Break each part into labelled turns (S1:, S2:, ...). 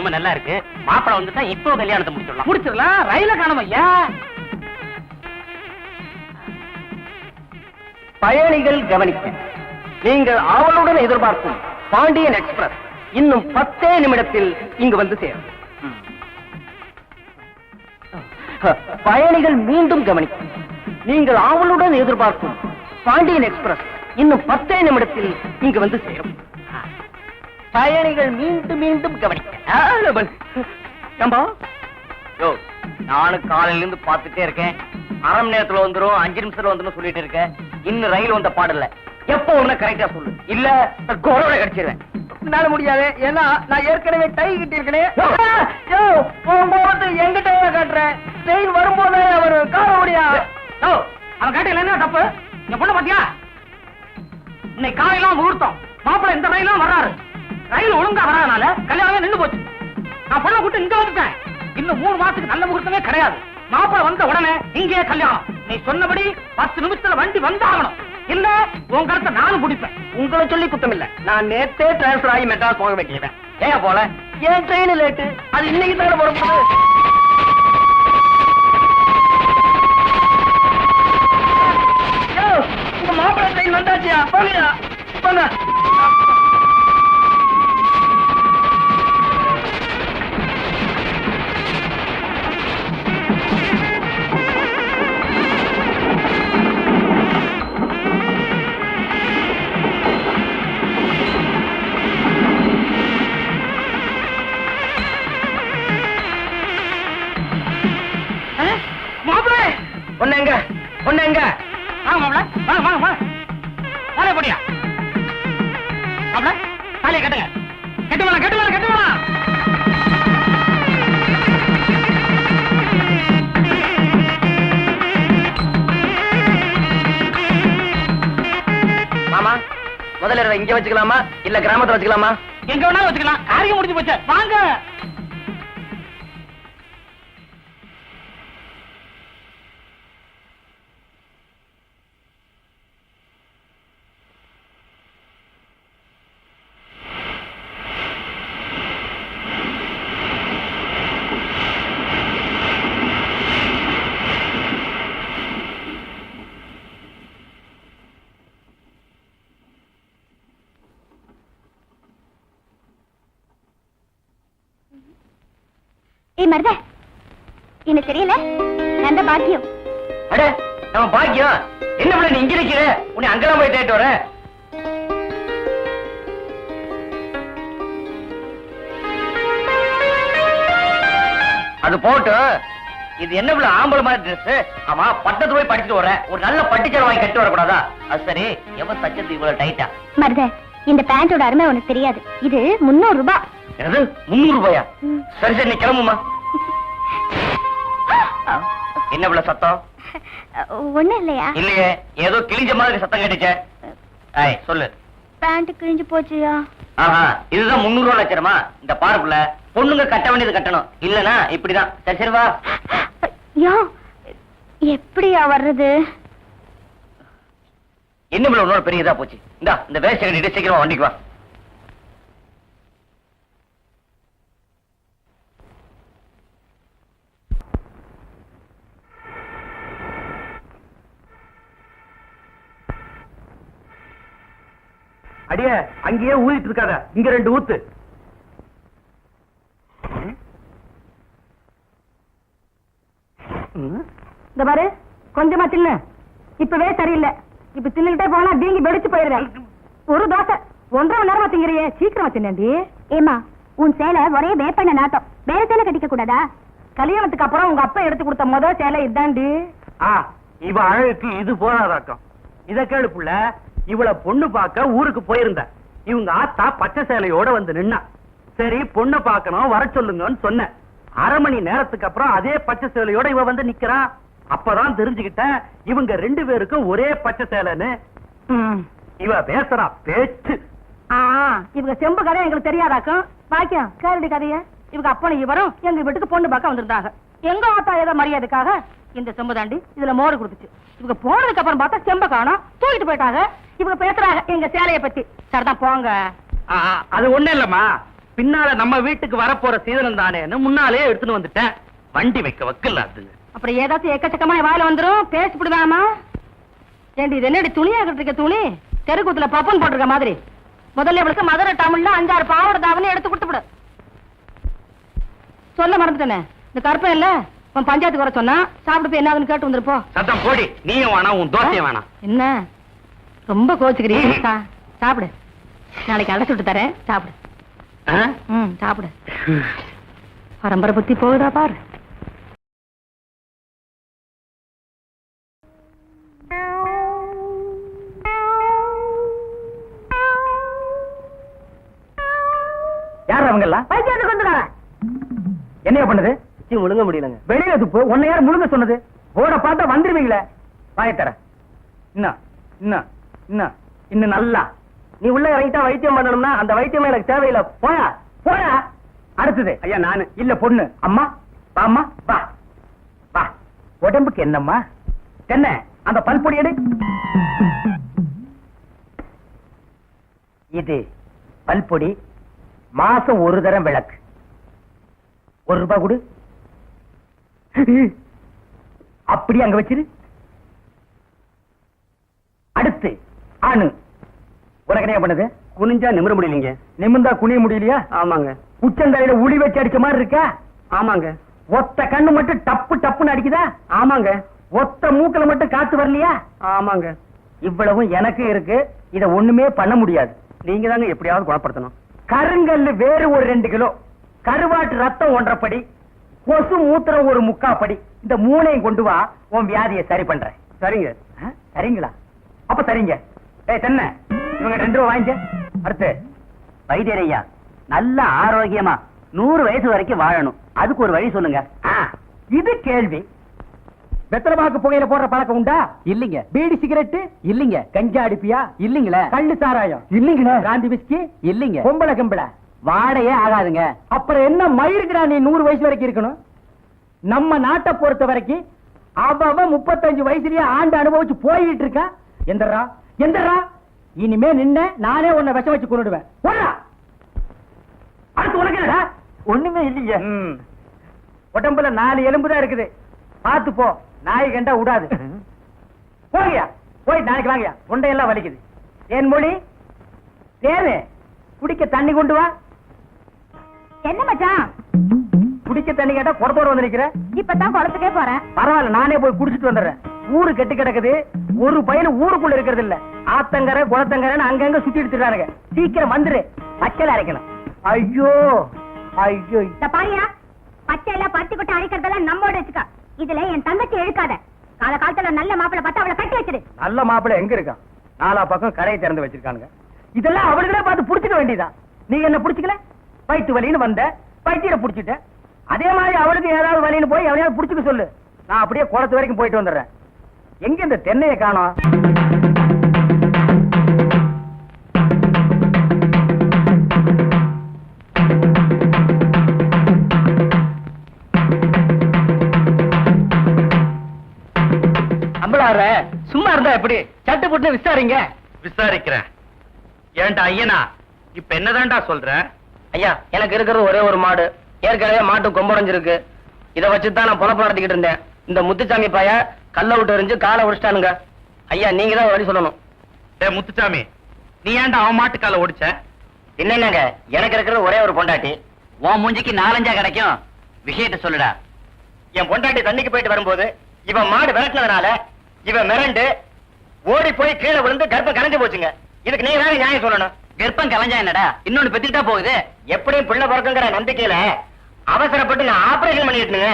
S1: ரொம்ப நல்லா இருக்கு. மாப்பிள வந்துட்டா இப்போ கல்யாணத்தை முடிச்சிடலாம்.
S2: முடிச்சிடலாம். ரயில காணோம் ஐயா.
S3: பயணிகள் கவனிக்க, நீங்கள் ஆவலுடன் எதிர்பார்க்கும் பாண்டியன் எக்ஸ்பிரஸ் இன்னும் 10 நிமிடத்தில் இங்கு வந்து சேரும். பயணிகள் மீண்டும் கவனிக்க, நீங்கள் ஆவலுடன் எதிர்பார்க்கும் பாண்டியன் எக்ஸ்பிரஸ் இன்னும் 10 நிமிடத்தில் இங்கு வந்து சேரும். பயணிகள் மீண்டும் மீண்டும் கவனிக்க. நானும் காலையில இருந்து பார்த்துட்டே இருக்கேன். அரை மணி நேரத்துல வந்துரும், 5 நிமிஷத்துல வந்துரும் சொல்லிட்டு இருக்கேன். இன்னும் ரயில் வந்த பாடல. எப்போ ஒண்ணு கரெக்டா சொல்லு, இல்ல கொரோனா கடிச்சிருவேன். என்னால முடியாது, ஏன்னா நான் ஏற்கனவே டை கிட்டி இருக்கேன். எங்கிட்ட காட்டுறேன், ட்ரெயின் வரும்போது அவர் கார முடியா.
S2: அவன் கேட்டீங்க என்ன தப்பு? இந்த பொண்ணு பாத்தியா? இன்னைக்கு காலையெல்லாம் முகூர்த்தம். மாப்பிள்ள இந்த ரயிலும் வர்றாரு. ரயில் ஒழுங்கா வராதனால கல்யாணமே நின்று போச்சு. நான் பொண்ணை கூட்டு இங்க வந்துட்டேன். இன்னும் 3 மாசத்துக்கு நல்ல முகூர்த்தமே கிடையாது. மாப்பிள்ள வந்த உடனே இங்கே கல்யாணம். நீ சொன்னபடி 10 நிமிஷத்துல வண்டி வந்தாகணும். இல்ல உன் கருத்தை நானும் பிடிப்பேன்.
S3: உங்களை சொல்லி குத்தம் இல்ல, நான் நேத்தே டிரான்ஸ்பர் ஆகி மெட்ராஸ் போக வேண்டியவன். ஏன் போல ஏன் ட்ரெயின் லேட்டு? அது இன்னைக்கு தானே போறப்போது. உங்க மாப்பிள்ளை ட்ரெயின் வந்தாச்சியா? போங்கயா போங்க. பொண்ணுங்க
S2: வாங்க மாப்பிள்ள, வாங்க வாங்க வாங்க. வாங்க போடியா மாப்பிள்ள, தாலியை கட்டுங்க. கட்டு வேணாம், கட்டு வேணாம், கட்டு வேணாம்.
S3: மாமா, முதல்ல இங்க வச்சுக்கலாமா இல்ல கிராமத்துல வச்சுக்கலாமா?
S2: எங்க வேணாலும் வச்சுக்கலாம். காரியம் முடிஞ்சு போச்சு. வாங்க.
S4: மருத, எனக்கு தெரியல, நல்ல பாக்கியம்.
S3: அட நம்ம பாக்கியம் என்ன பண்ண? நீ இங்க இருக்கிற, உன்னை அங்கெல்லாம் போய் தேட்டு வர. அது போட்டு இது என்ன இவ்வளவு ஆம்பளை மாதிரி ட்ரெஸ்? ஆமா, பட்டத்து போய் படிச்சுட்டு வர, ஒரு நல்ல பட்டுச்சேர் வாங்கி கட்டு வரக்கூடாதா? அது சரி, எவன் தச்சது இவ்வளவு டைட்டா?
S4: மருத, இந்த பேண்டோட அருமை உனக்கு தெரியாது. இது 300 ரூபாய்.
S3: என்னது 300 ரூபாயா? சரி சரி, நீ கிளம்புமா. என்ன இவ்வளவு சத்தம்?
S4: ஒண்ணும் இல்லையா?
S3: இல்லையே, ஏதோ கிழிஞ்ச மாதிரி சத்தம் கேட்டுச்சே. சொல்லு.
S4: பேண்ட் கிழிஞ்சு போச்சியா?
S3: ஆஹா, இதுதான் 300 ரூபாய் லட்சணமா? இந்த பார்க்குள்ள பொண்ணுங்க கட்ட வேண்டியது கட்டணும், இல்லனா இப்படிதான். சரி சரி வா.
S4: யா, எப்படியா வர்றது?
S3: என்ன இவ்வளவு இன்னொரு பெரிய இதா போச்சு? இந்த வேஸ்ட் கட்டிட்டு சீக்கிரமா வண்டிக்கு வா.
S2: அடிய அங்கேயே ஊதிட்டு இருக்காத, இங்க 2 ஊத்து. இந்த பாரு, கொஞ்சமா தின்னு. இப்பவே சரியில்லை. இப்ப தின்னுகிட்டே போனா வீங்கி வெடிச்சு போயிருவேன். ஒரு தோசை 1.5 மணி நேரமா திங்கிறியே, சீக்கிரமா தின்னேண்டி.
S4: ஏமா, உன் சேலை ஒரே வேப்பண்ண நாட்டம். வேற சேலை கட்டிக்க கூடாதா?
S2: கல்யாணத்துக்கு அப்புறம் உங்க அப்பா எடுத்து கொடுத்த முதல் சேலை இதாண்டி. இவ அழகுக்கு இது போராட்டம். இத கேளு புள்ள, இவள பொண்ணு பார்க்க ஊருக்கு போயிருந்த. இவங்க ஆத்தா பச்சை சேலையோட வந்து நின்னா. சரி, பொண்ணு பார்க்கணும், வர சொல்லுங்கன்னு சொன்ன. அரை மணி நேரத்துக்கு அப்புறம் அதே பச்சை சேலையோட இவ வந்து நிக்கிறா. அப்பதான் தெரிஞ்சுக்கிட்டேன் இவங்க 2 பேருக்கும் ஒரே பச்சை சேலைன்னு. இவ பேசுறா பேச்சு. இவங்க செம்பு கதை எங்களுக்கு தெரியாதாக்கும். பாக்கியம் கேரடி கதைய. இவங்க அப்பனும் இவரும் எங்க வீட்டுக்கு பொண்ணு பார்க்க வந்திருந்தாங்க. எங்க ஆத்தா ஏதோ மரியாதைக்காக இந்த செம்பு தாண்டி இதுல மோர் கொடுத்துச்சு. இவங்க போனதுக்கு அப்புறம் பார்த்தா செம்ப காணோம், தூக்கிட்டு போயிட்டாங்க. இவங்க பேசுறாங்க எங்க சேலைய பத்தி. சரிதான் போங்க. அது ஒண்ணு இல்லம்மா, பின்னால நம்ம வீட்டுக்கு வரப்போற சீதனம் தானேன்னு முன்னாலே எடுத்துன்னு வந்துட்டேன். வண்டி வைக்க வக்கல அது.
S5: அப்புறம் ஏதாச்சும் எக்கச்சக்கமா வாயில வந்துரும், பேசிவிடுதாமா? ஏண்டி இது என்னடி துணியாக்கிட்டு இருக்க துணி? தெருக்கூத்துல பப்பன் போட்டிருக்க மாதிரி. முதல்ல இவளுக்கு மதுரை டவுன்ல 5-6 பாவாடை தாவணி எடுத்து கொடுத்துவிடு. சொல்ல மறந்துட்டேனே, இந்த கற்பனை இல்ல உன் பஞ்சாயத்துக்கு வர சொன்னா சாப்பிட்டு போய் என்னதுன்னு கேட்டு வந்துருப்போ.
S2: சத்தம் போடி, நீயும் வேணாம் உன் தோசையும் வேணாம்.
S5: என்ன ரொம்ப கோச்சுக்கிறீங்க? சாப்பிடு, நாளைக்கு அடைச்சு விட்டு தரேன், சாப்பிடு. சாப்பிடு. பரம்பரை புத்தி போகுதா பாரு.
S2: யார் அவங்கெல்லாம்?
S5: பஞ்சாயத்துக்கு வந்துடுறேன்.
S2: என்ன பண்ணுது?
S3: முழுங்க முடியலங்க.
S2: வெளியில துப்பு. உன்னை யார் முழுங்க சொன்னது? போட பார்த்தா வந்துருவீங்களே. வாயத்தர. இன்னும் இன்னும் இன்னும் இன்னும் நல்லா.
S3: நீ உள்ள இறங்கிட்டா வைத்தியம் பண்ணணும்னா அந்த வைத்தியமே எனக்கு தேவையில்லை.
S2: போயா போயா. அடுத்தது ஐயா நானு இல்ல பொண்ணு. அம்மா வாம்மா வா வா. உடம்புக்கு என்னம்மா? என்ன அந்த பல்பொடி எடு. இது பல்பொடி. மாசம் ஒரு தரம் விளக்கு. ₹1 கொடு. அப்படி அங்க வச்சிரு. அடுத்து ஆணு. உனக்கு என்ன பண்ணுது?
S3: குனிஞ்சா நிமிர முடியலீங்க.
S2: நிமிர்ந்தா குனிய முடியலையா?
S3: ஆமாங்க.
S2: உச்சந்தலையில உளி வச்சு அடிச்ச மாதிரி இருக்கா?
S3: ஆமாங்க.
S2: ஒத்த கண்ணு மட்டும் டப்பு டப்புன்னு அடிக்குதா?
S3: ஆமாங்க.
S2: ஒத்த மூக்கல மட்டும் காத்து வரலையா?
S3: ஆமாங்க.
S2: இவ்வளவும் எனக்கு இருக்கு. இத ஒண்ணுமே பண்ண முடியாது.
S3: நீங்க தாங்க எப்படியாவது குணப்படுத்தணும்.
S2: கருங்கல்லு வேறு ஒரு 2 கிலோ, கருவாட்டு ரத்தம் 1.5 படி, கொசு மூத்திரம் ஒரு 3/4 படி. இந்த 3ஐயும் கொண்டு வா, உன் வியாதியை சரி பண்றேன்.
S3: சரிங்க.
S2: சரிங்களா? அப்ப சரிங்க. ஏய் தென்ன, இவங்க 2 ரூபா வாங்கிக்க. அடுத்து
S3: வைத்தியரையா, நல்ல ஆரோக்கியமா 100 வயசு வரைக்கும் வாழணும். அதுக்கு ஒரு வழி சொல்லுங்க.
S2: இது கேள்வி. வெத்தலமாக்கு புகையில போடுற பழக்கம் உண்டா?
S3: இல்லீங்க.
S2: பீடி சிகரெட்
S3: இல்லீங்க.
S2: கஞ்சா அடிப்பியா?
S3: இல்லீங்களே.
S2: கள்ளு சாராயம்
S3: இல்லீங்களே.
S2: காந்தி விஸ்கி
S3: இல்லீங்க.
S2: பொம்பளை கம்பளை
S3: வாடையே ஆகாதுங்க.
S2: அப்புறம் என்ன மயிருக்குடா நீ 100 வயசு வரைக்கும் இருக்கணும்? நம்ம நாட்டை பொறுத்த வரைக்கும் அவன் 35 வயசுலயே ஆண்டு அனுபவிச்சு போயிட்டு இருக்கா. எந்தரா எந்தரா, இனிமே நின்ன நானே உன்னை விஷம் வச்சு கொண்டுடுவேன். அடுத்து உனக்கு என்னடா?
S3: ஒண்ணுமே இல்லீங்க.
S2: உடம்புல 4 எலும்பு தான் இருக்குது. பார்த்து போ, நாய் கண்டா விடாது. போங்கயா, போய் நாளைக்கு வாங்கயா. தொண்டையெல்லாம் வலிக்குது. ஏன் மொழி தேனு, குடிக்க தண்ணி கொண்டு வா.
S4: என்ன மச்சான்?
S2: குடிக்க தண்ணி கேட்டா குடத்தோட வந்து நிக்கிற.
S4: இப்பதான் குளத்துக்கே போறேன்.
S2: பரவாயில்ல, நானே போய் குடிச்சிட்டு வந்துடுறேன். ஊரு கெட்டு கிடக்குது. ஒரு பையன் ஊருக்குள்ள இருக்கிறது இல்ல. ஆத்தங்கரை குளத்தங்கரைன்னு அங்கங்க சுத்தி எடுத்துட்டானுங்க. சீக்கிரம் வந்துரு, பச்சையில அரைக்கணும். ஐயோ ஐயோ.
S4: இந்த பாரியா, பச்சையில பருத்தி கொட்டை அரைக்கிறதெல்லாம் நம்மோட வச்சுக்க. இதுல என் தங்கச்சி எழுக்காத. கால காலத்துல நல்ல மாப்பிளை பார்த்து அவளை கட்டி வச்சிரு.
S2: நல்ல மாப்பிள்ளை எங்க இருக்கான்? 4 பக்கம் கரையை திறந்து வச்சிருக்கானுங்க. இதெல்லாம் அவளுகளே பார்த்து புடிச்சுக்க வேண்டியதான். நீங்க என்ன புடிச்சுக்கல? வயிற்று வலின்னு வந்த, வயிற்ற புடிச்சிட்ட. அதே மாதிரி அவளுக்கு ஏதாவது வலின்னு போய் அவனையாவது புடிச்சுக்க சொல்லு. நான் அப்படியே குளத்து வரைக்கும் போயிட்டு வந்துடுறேன். எங்க இந்த தென்னையை காணோம்?
S3: சும்மா இருந்தா எப்படி? சட்டு போட்டு விசாரிங்க.
S2: விசாரிக்கிறேன். ஏன்டா ஐயனா, இப்ப என்னதான்டா சொல்ற?
S3: ஐயா, எனக்கு இருக்கிறது ஒரே ஒரு மாடு. ஏற்கனவே மாட்டு கொம்படைஞ்சிருக்கு. இதை வச்சுதான் நான் பொழப்பு நடத்திக்கிட்டு இருந்தேன். இந்த முத்துச்சாமி பைய கல்ல விட்டு எறிஞ்சு காலை உடைச்சிட்டானுங்க. ஐயா, நீங்க தான் வழி சொல்லணும்.
S2: டேய் முத்துச்சாமி, நீ ஏன்டா அவன் மாட்டு காலை ஓடிச்ச?
S3: என்னங்க, எனக்கு இருக்கிறது ஒரே ஒரு பொண்டாட்டி. உன் மூஞ்சிக்கு 4-5 கிடைக்கும். விஷயத்தை சொல்லுடா. என் பொண்டாட்டி தண்ணிக்கு போயிட்டு வரும்போது இவன் மாடு விரட்டினதுனால இவன் மிரண்டு ஓடி போய் கீழே விழுந்து கர்ப்பம் கலைஞ்சு போச்சுங்க. இதுக்கு நீங்க வேற நியாயம் சொல்லணும். கர்ப்பம் கலைஞ்சா என்னடா, இன்னொன்னு பெத்துக்கிட்டா போகுது. எப்படியும் பிள்ளை பிறக்குங்கிற நம்பிக்கையில அவசரப்பட்டு நான் ஆபரேஷன் பண்ணிட்டுங்க.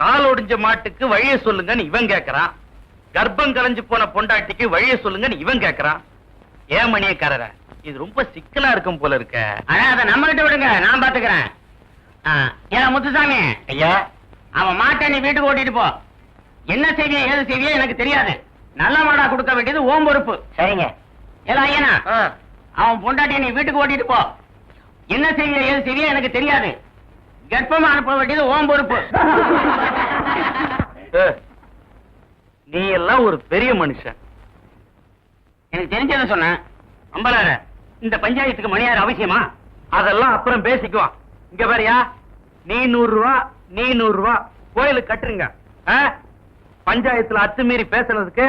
S2: கால் ஒடிஞ்ச மாட்டுக்கு வழிய சொல்லுங்கன்னு இவன் கேக்குறான். கர்ப்பம் கலைஞ்சு போன பொண்டாட்டிக்கு வழிய சொல்லுங்கன்னு இவன் கேக்குறான். ஏன் மணியக்காரர, இது ரொம்ப சிக்கலா இருக்கும் போல இருக்க.
S3: அதை நம்ம கிட்ட விடுங்க, நான் பாத்துக்கிறேன். ஏன் முத்துசாமி ஐயா, அவன் மாட்டை நீ வீட்டுக்கு ஓட்டிட்டு போ. என்ன செய்வியோ ஏது செய்வியோ எனக்கு தெரியாது. நல்ல மாடா கொடுக்க வேண்டியது ஓம் பொறுப்பு. சரிங்க. ஏதா ஐயனா, அவன் பொண்டாட்டியை நீ வீட்டுக்கு ஓட்டிட்டு போ. என்ன செய்வியோ ஏது செய்வியோ எனக்கு தெரியாது. கர்ப்பமா அனுப்ப வேண்டியது ஓம் பொறுப்பு.
S2: நீ எல்லாம் ஒரு பெரிய மனுஷன்.
S3: எனக்கு தெரிஞ்சதை சொன்னேன்.
S2: அம்பலார,
S1: இந்த பஞ்சாயத்துக்கு மணியார் அவசியமா?
S2: அதெல்லாம் அப்புறம் பேசிக்குவான். இங்க பாரியா, நீ 100 ரூபா, நீ 100 ரூபா கோயிலுக்கு கட்டுருங்க. பஞ்சாயத்துல அத்துமீறி பேசுனதுக்கு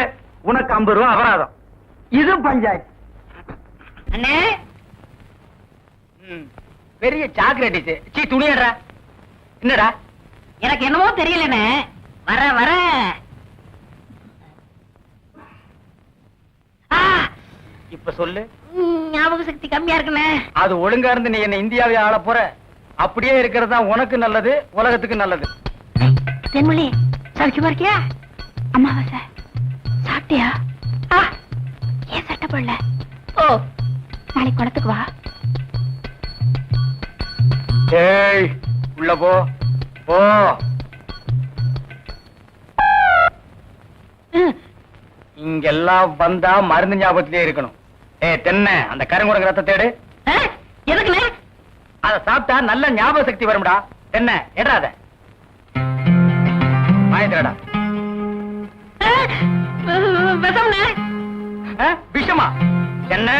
S2: உனக்கு 50 ரூபா அபராதம். இது பஞ்சாயத்து.
S3: அண்ணே பெரிய சாக்லேட் சீ துணியடா. என்னடா?
S5: எனக்கு என்னமோ தெரியலண்ணே. வர வர
S3: இப்ப சொல்லு.
S5: ஞாபக சக்தி கம்மியா இருக்குண்ணே.
S3: அது ஒழுங்கா இருந்து நீ என்ன இந்தியாவை ஆள போற. அப்படியே இருக்கிறது தான் உனக்கு நல்லது, உலகத்துக்கு நல்லது.
S5: தென்மொழி சௌக்கியமா இருக்கியா? அம்மாவாசை சாப்பிட்டியா? ஏன் சட்டை போடல? ஓ, நாளைக்கு குளத்துக்கு வா.
S3: ஏய் உள்ள போ போ. இங்கெல்லாம் வந்தா மருந்து ஞாபகத்திலே இருக்கணும். தென்னை அந்த கருங்குரங்கு ரத்த தேடு.
S5: எதுக்குண்ணே?
S3: அத சாப்பிட்டா நல்ல ஞாபக சக்தி வரும்டா. தென்னை எடாத வாங்கிடா.
S5: விஷம்ண்ணே.
S3: விஷமா? என்ன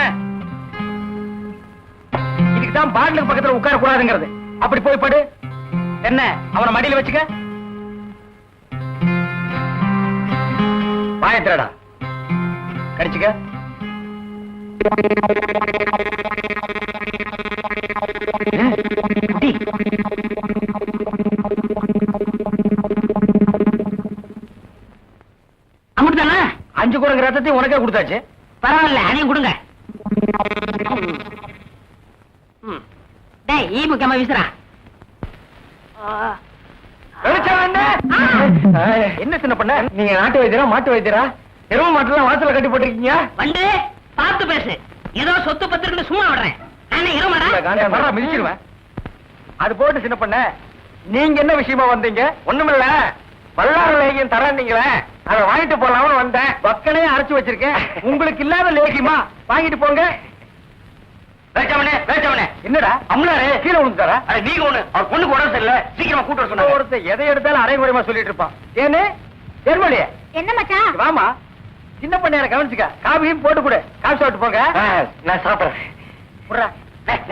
S3: இதுக்குதான் பாட்டிலுக்கு பக்கத்துல உட்கார கூடாதுங்கிறது. அப்படி போய் படு. என்ன அவனை மடியில வச்சுக்க. வாயத்திரடா கடிச்சுக்க.
S5: அங்கிட்டுதானே
S3: 5 குரங்கு ரத்தத்தையும் உனக்கே கொடுத்தாச்சு.
S5: பரவாயில்ல, அதையும் கொடுங்க. டேய் ஈ முக்கியமா வீசுறா.
S3: என்ன சின்ன பண்ண? நீங்க நாட்டு வைத்தியரா மாட்டு வைத்தியரா? எரும மாட்டுலாம் வாசல கட்டி போட்டிருக்கீங்க.
S5: வந்து பார்த்து பேசு. ஏதோ சொத்து பத்திரன்னு சும்மா விடுறேன். நானே இருமாடா
S3: மிதிச்சிருவேன். அது போட்டு சின்ன பண்ண, நீங்க என்ன விஷயமா வந்தீங்க? ஒண்ணுமில்ல, வல்லார லேகியம் தரீங்களே, அதை வாங்கிட்டு போலாம்னு வந்தேன். பக்கனே அரைச்சு வச்சிருக்கேன். உங்களுக்கு இல்லாத லேகியமா? வாங்கிட்டு போங்க. என்னடா அம்லாரே கீழே விழுந்துட்டாரா? நீங்க ஒண்ணு அவர் பொண்ணுக்கு உடம்பு சரியில்லை, சீக்கிரமா கூட்டு சொன்ன. ஒருத்தர் எதை எடுத்தாலும் அரைகுறைமா சொல்லிட்டு இருப்பான். ஏன்னு தென்மொழியே
S4: என்ன மச்சான்?
S3: வாமா, சின்ன பண்ணையார கவனிச்சுக்க. காபியும் போட்டு கொடு. காபி சாப்பிட்டு போங்க. நான் சாப்பிடுறேன். புடுறா.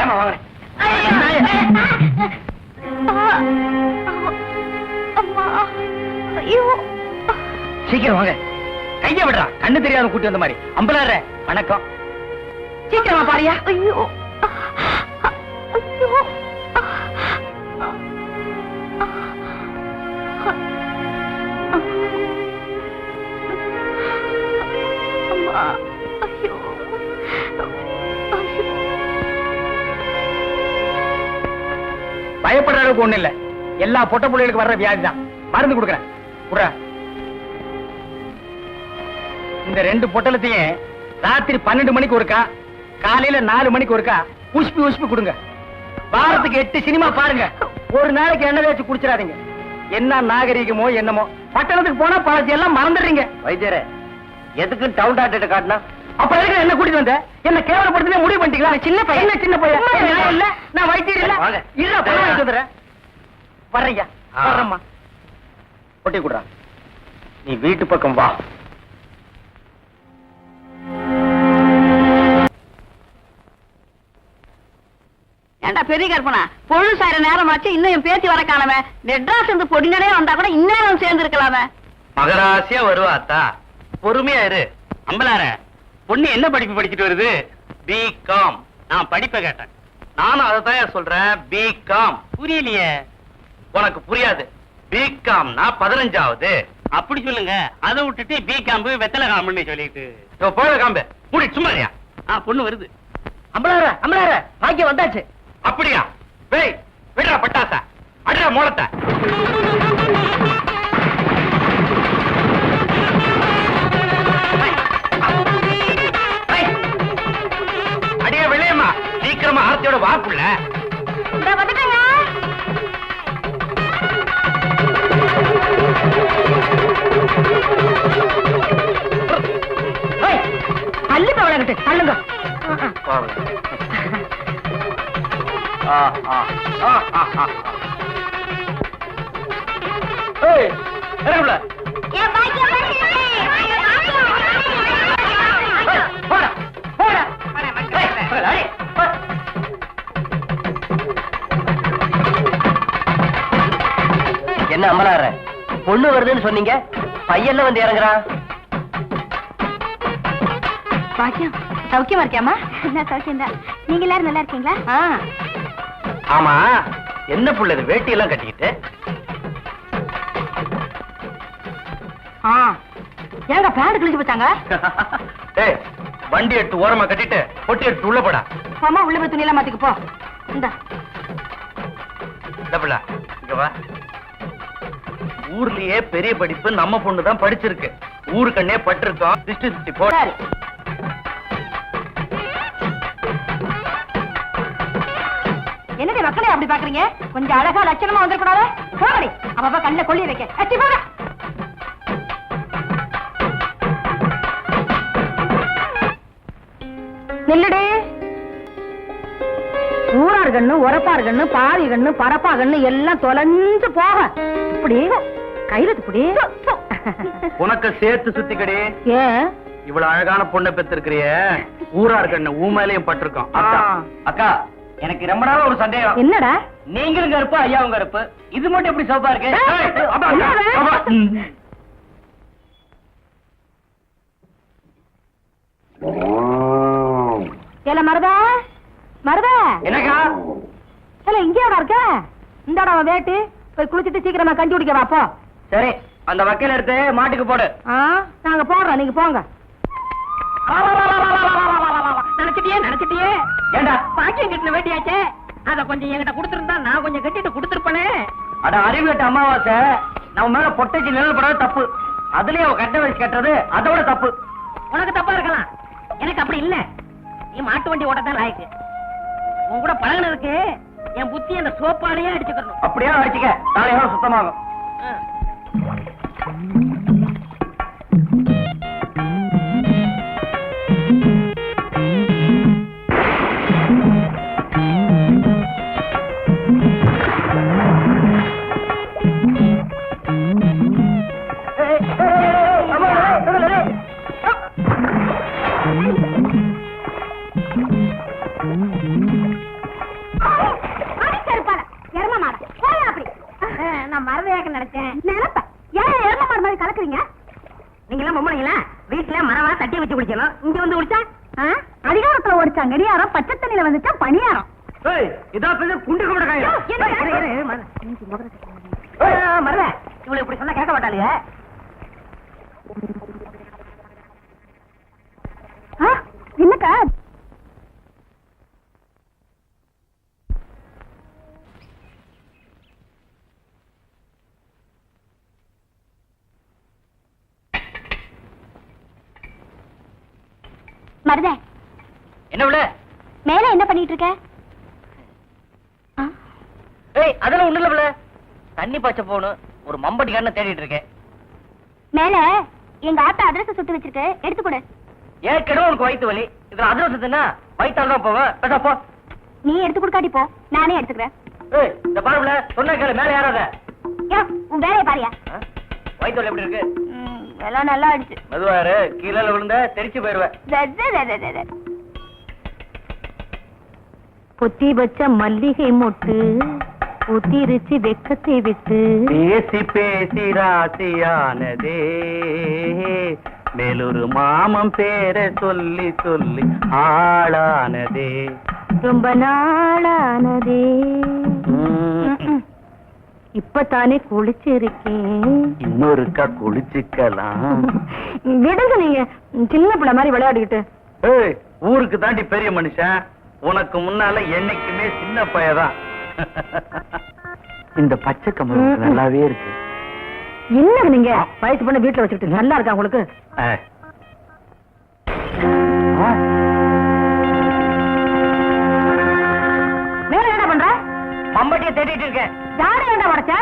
S3: ஏமா வாங்க. சீக்கிரம் வாங்க. கைய விடுறா. கண்ணு தெரியாத கூட்டி வந்த மாதிரி. அம்பலார வணக்கம்.
S5: சீக்கிரமா பாரியா. ஐயோ ஐயோ. அம்மா ஐயோ.
S3: பயப்படுற அளவுக்கு ஒண்ணு இல்ல. எல்லா பொட்ட புள்ளைகளுக்கு வர்ற வியாதி தான். மருந்து கொடுக்குறேன். குடுறா. இந்த 2 பொட்டலத்தையும் ராத்திரி 12 மணிக்கு ஒருக்கா, காலையில 4 மணிக்கு ஒருக்கா உஷ்பி உஷ்பி கொடுங்க. வாரத்துக்கு 8 சினிமா பாருங்க. ஒரு நாளைக்கு எண்ணெய் வச்சு குடிச்சிடாதீங்க. என்ன நாகரீகமோ என்னமோ, பட்டணத்துக்கு போனா பழச்சி எல்லாம் மறந்துடுறீங்க. வைத்தியரே, எதுக்கு டவுன் டாக்டர் காட்டினா? அப்ப எதுக்கு என்ன கூட்டிட்டு வந்த? என்ன கேவலப்படுத்தி முடிவு பண்ணிட்டீங்களா? சின்ன பையன், சின்ன பையன். நான் இல்ல, நான் வைத்தியர் இல்ல. இல்ல பணம் வாங்கி வந்துடுறேன். வர்றீங்க? வர்றம்மா. ஒட்டி கொடுறா. நீ வீட்டு பக்கம் வா.
S5: ஏண்டா பெரிய கற்பனா, பொழுது சாயிர நேரம் ஆச்சு, இன்னும் என் பேத்தி வர காணவே. நெட்ராஸ் இருந்து பொடினே வந்தா கூட இந்நேரம் சேர்ந்து இருக்கலாமே.
S1: மகராசியா வருவா அத்தா, பொறுமையா இரு. அம்பலார, பொண்ணு என்ன படிப்பு படிச்சுட்டு வருது? பிகாம். நான் படிப்பை கேட்டேன். நானும் அதை தான் சொல்றேன். பிகாம். புரியலையே. உனக்கு புரியாது. பிகாம்னா 15வது. அப்படி சொல்லுங்க. அதை விட்டுட்டு பிகாம்பு வெத்தலை காம்புன்னு சொல்லிட்டு போல காம்பு மூடி சும்மாரியா. பொண்ணு வருது.
S3: அம்பலார, அம்பலார, பாக்கியம் வந்தாச்சு.
S1: அப்படியா? வேய் விடுறா பட்டாசா, அடிடா மூலத்தை. அடியே வெள்ளையம்மா, சீக்கிரமா ஆர்த்தியோட வாக்குள்ள.
S5: பள்ளி பவளங்கிட்டு தள்ளுங்க.
S3: போடா போடா. என்ன அமலாற பொண்ணு வருதுன்னு சொன்னீங்க, பையன்ல வந்து இறங்குறா.
S5: பாக்கியம் சௌக்கியமா இருக்கியாமா?
S4: நான் சௌக்கியம் தான். நீங்க எல்லாரும் நல்லா இருக்கீங்களா?
S1: ஆமா, என்ன புள்ள இது வேட்டி எல்லாம் கட்டிக்கிட்டு?
S5: ஏங்க பேண்ட் கிழிச்சு போச்சாங்க?
S1: ஏய், வண்டி எடுத்து ஓரமா கட்டிட்டு பொட்டி எடுத்து உள்ள போடா.
S5: அம்மா உள்ள போய் துணியெல்லாம் மாத்திக்கு போ. இந்த
S1: புள்ள இங்க வா. ஊர்லயே பெரிய படிப்பு நம்ம பொண்ணு தான் படிச்சிருக்கு. ஊரு கண்ணே பட்டிருக்கோம். திஷ்டி போட.
S5: சரி. என்னடி மக்களே அப்படி பாக்குறீங்க? கொஞ்சம் அழகா லட்சணமா வந்துடக்கூடாது? போகடி, அப்ப கண்ணில் கொள்ளி வைக்க. அச்சி போக. நில்லுடி. ஊரார் கண்ணு, உரப்பார் கண்ணு, பாரி கண்ணு, பரப்பா கண்ணு எல்லாம் தொலைஞ்சு போக. இப்படி கையில இப்படி
S1: உனக்கு சேர்த்து சுத்திக்கடி.
S5: ஏன்
S1: இவ்வளவு அழகான பொண்ணை பெற்றிருக்கிறிய, ஊரார் கண்ணு ஊமையிலையும் பட்டிருக்கோம்.
S3: அக்கா, எனக்கு ரொம்ப நாளா ஒரு சந்தேகம்.
S5: என்னடா?
S3: நீங்களும் கருப்பு, ஐயாவும் கருப்பு, இது மட்டும் எப்படி சிவப்பா இருக்கு?
S5: ஏல மருதா, மருதா.
S3: என்னக்கா?
S5: ஏல இங்கேடா இருக்க? இந்தாடா உன் வேட்டு. போய் குளிச்சிட்டு சீக்கிரமா கஞ்சி குடிக்க வா போ.
S3: சரி, அந்த வக்கையில எடுத்து மாட்டுக்கு போடு.
S5: நாங்க போடுறோம், நீங்க போங்க.
S3: நினைச்சிட்டியே ஏண்டா?
S5: பாக்கியம் கட்டின வேட்டியாச்சே, அத கொஞ்சம் என்கிட்ட கொடுத்துருந்தா நான் கொஞ்சம் கட்டிட்டு கொடுத்துருப்பேனே.
S3: அட அறிவிட்ட அமாவாசை, நம்ம மேல பொட்டைச்சு நிழல் படாத தப்பு. அதுலயே அவ கட்ட வச்சு கட்டுறது அதோட தப்பு.
S5: உனக்கு தப்பா இருக்கலாம், எனக்கு அப்படி இல்ல. நீ மாட்டு வண்டி ஓட்டத்தான் லாய்க்கு. உன் கூட பழகினதுக்கு என் புத்தி அந்த சோப்பாலேயே அடிச்சுக்கணும்.
S3: அப்படியே அடிச்சுக்க, நாளையோட சுத்தமாகும்.
S4: நான் மரதையாக நினைச்சேன். நினைப்பேன். ஏன் எரும மாடு மாதிரி கலக்குறீங்க?
S5: நீங்க எல்லாம் பொம்பளைங்களா? வீட்டுல மரவா தட்டி வச்சு குடிக்கணும், இங்க வந்து குடிச்சா
S4: அதிகாரத்துல ஓடிச்சாங்க கடியாரம், பச்சை தண்ணியில வந்துச்சா பணியாரம்.
S3: இதான் குண்டு கும்பிட காயம்.
S5: மரவ இவளை இப்படி சொன்னா கேட்க மாட்டாளுங்க.
S4: என்னக்கா? மருத,
S3: என்ன விட?
S4: மேல என்ன பண்ணிட்டு இருக்க?
S3: அதெல்லாம் ஒண்ணு இல்ல, தண்ணி பாய்ச்ச போகணும். ஒரு மம்பட்டி கண்ண தேடிட்டு இருக்கேன்.
S4: மேல எங்க ஆத்தா அதிரசம் சுட்டு வச்சிருக்கு, எடுத்து கொடு.
S3: ஏற்கனவே உனக்கு வயிற்று வலி, இதுல அதிரசத்துனா வயிற்றால தான் போவேன். பேசா போ.
S4: நீ எடுத்து கொடுக்காட்டி போ, நானே எடுத்துக்கிறேன்.
S3: இந்த பாருல சொன்ன கேளு, மேல யாராத?
S4: உன் வேலையை பாரியா?
S3: வயிற்று வலி எப்படி இருக்கு?
S4: எல்லாம் நல்லா ஆயிடுச்சு.
S3: மெதுவாரு, கீழே விழுந்த தெரிச்சு போயிருவேன்.
S5: பொத்தி வச்ச மல்லிகை மொட்டு புத்திருச்சு வெக்கத்தை விட்டு.
S1: பேசி பேசி ராசியானதே, மேலொரு மாமம் பேரை சொல்லி சொல்லி ஆளானதே.
S5: ரொம்ப நாளானதே. இப்பதானே குளிச்சிருக்கேன்,
S1: இன்னொருக்கா குளிச்சுக்கலாம்.
S5: விடுங்க, நீங்க சின்ன பிள்ளை மாதிரி விளையாடிக்கிட்டு.
S1: ஏய், ஊருக்கு தாண்டி பெரிய மனுஷன், உனக்கு முன்னால என்னைக்குமே சின்ன பையதான். இந்த பச்சை கம்பளம் நல்லாவே இருக்கு.
S5: என்ன நீங்க வயசு பண்ண வீட்டுல வச்சுக்கிட்டு நல்லா இருக்கா உங்களுக்கு? மேல என்ன பண்ற?
S3: மம்பட்டியை தேடிட்டு இருக்கேன்.
S5: யாரு என்ன உடைச்ச?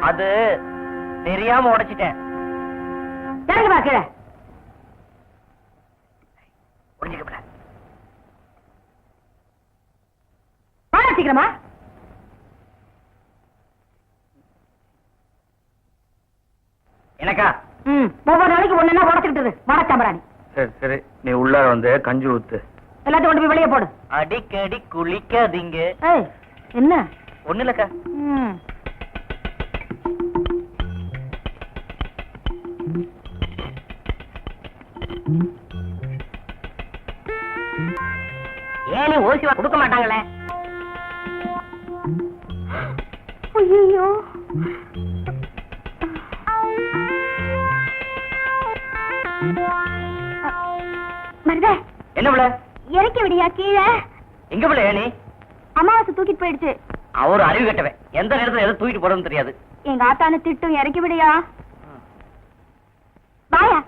S3: அது தெரியாம உடைச்சிட்டேன்.
S5: இறங்கி வா கீழே.
S3: புரிஞ்சுக்கப்பட
S5: சீக்கிரமா.
S3: எனக்கா?
S5: ஒவ்வொரு நாளைக்கு ஒண்ணு உடச்சுக்கிட்டு வடச்சாம்பராணி.
S1: சரி சரி, நீ உள்ளார வந்து கஞ்சி ஊத்து.
S5: எல்லாத்தையும் கொண்டு போய் வெளியே போடு.
S3: அடிக்கடி குளிக்காதீங்க.
S5: என்ன?
S3: ஒண்ணு இல்லக்கா.
S5: ம்.
S3: ஏன் நீ ஓசி கொடுக்க மாட்டாங்களே?
S4: ஐயோ மருத,
S3: என்ன பிள்ளை?
S4: இறக்கி விடியா கீழே.
S3: எங்க பிள்ளை நீ?
S4: அமாவாசை தூக்கிட்டு போயிடுச்சு.
S3: அவர் அறிவு கட்டவன், எந்த நேரத்துல எதை தூக்கிட்டு போறதுன்னு தெரியாது.
S4: எங்க ஆத்தான திட்டும், இறக்கி விடியா. வாயா.